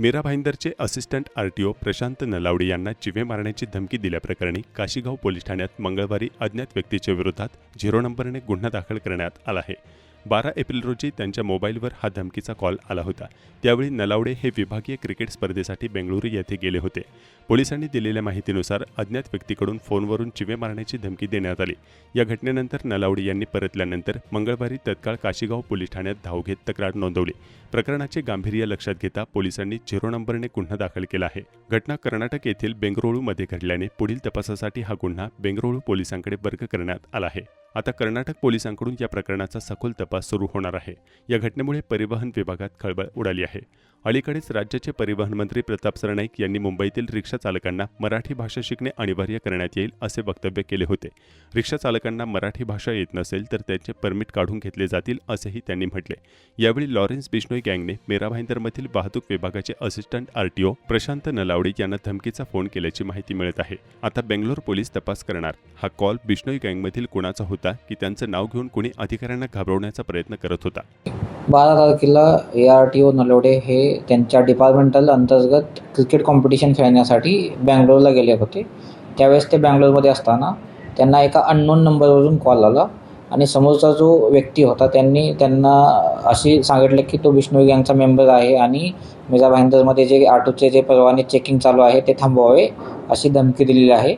Mira भाईंदरचे assistant RTO Prashant Nalawade यांना जीवे मारण्याची धमकी दिल्याप्रकरणी काशीगाव पोलीस ठाण्यात मंगळवारी अज्ञात व्यक्तीच्या विरोधात 0 नंबरने गुन्हा दाखल करण्यात आला आहे। 12 एप्रिल रोजी त्यांच्या मोबाईलवर हा धमकीचा कॉल आला होता। त्यावेळी नलावडे हे विभागीय क्रिकेट स्पर्धेसाठी बेंगळुरू येथे गेले होते। पोलिसांनी दिलेल्या माहितीनुसार अज्ञात व्यक्तीकडून फोनवरून जीवे मारण्याची धमकी देण्यात आली। या घटनेनंतर नलावडे यांनी परतल्यानंतर मंगळवारी तत्काळ काशीगाव पोलीस ठाण्यात धाव घेत तक्रार नोंदवली। प्रकरणाचे गांभीर्य लक्षात घेता पोलिसांनी 0 नंबरने गुन्हा दाखल केला आहे। घटना कर्नाटक येथील बेंगळुरूमध्ये घडल्याने पुढील तपासासाठी हा गुन्हा बेंगळुरू पोलिसांकडे वर्ग करण्यात आला आहे। आता कर्नाटक पोलिसांकडून या प्रकरणाचा सखोल तपास सुरू होणार आहे। या घटनेमुळे परिवहन विभागात खळबळ उडाली आहे। अलीकडेच राज्याचे परिवहन मंत्री प्रताप सरनाईक यांनी मुंबईतील रिक्षा चालकांना मराठी भाषा शिकणे अनिवार्य करण्यात येईल असे वक्तव्य केले होते। रिक्षा चालकांना मराठी भाषा येत नसेल तर त्यांचे परमिट काढून घेतले जातील असेही त्यांनी म्हटले। यावेळी लॉरेन्स बिश्नोई गँगने मीरा भाईंदरमधील वाहतूक विभागाचे असिस्टंट RTO प्रशांत नलावडे यांना धमकीचा फोन केल्याची माहिती मिळत आहे। आता बेंगलोर पोलीस तपास करणार। हा कॉल बिश्नोई गँगमधील कोणाचा होता की त्यांचं नाव घेऊन कोणी अधिकाऱ्यांना घाबरवण्याचा प्रयत्न करत होता। 12 तारखेला ARTO नलावडे हे त्यांच्या डिपार्टमेंटल अंतर्गत क्रिकेट कॉम्पिटिशन खेळण्यासाठी बँगलोरला गेले होते। त्यावेळेस ते बँगलोरमध्ये असताना त्यांना एका अननोन नंबरवरून कॉल आला आणि समोरचा जो व्यक्ती होता त्यांना अशी सांगितलं की तो बिश्नोई गँगचा मेंबर आहे आणि मीरा भाईंदरमध्ये जे ऑटोचे जे परवाने चेकिंग चालू आहे ते थांबवावे अशी धमकी दिलेली आहे।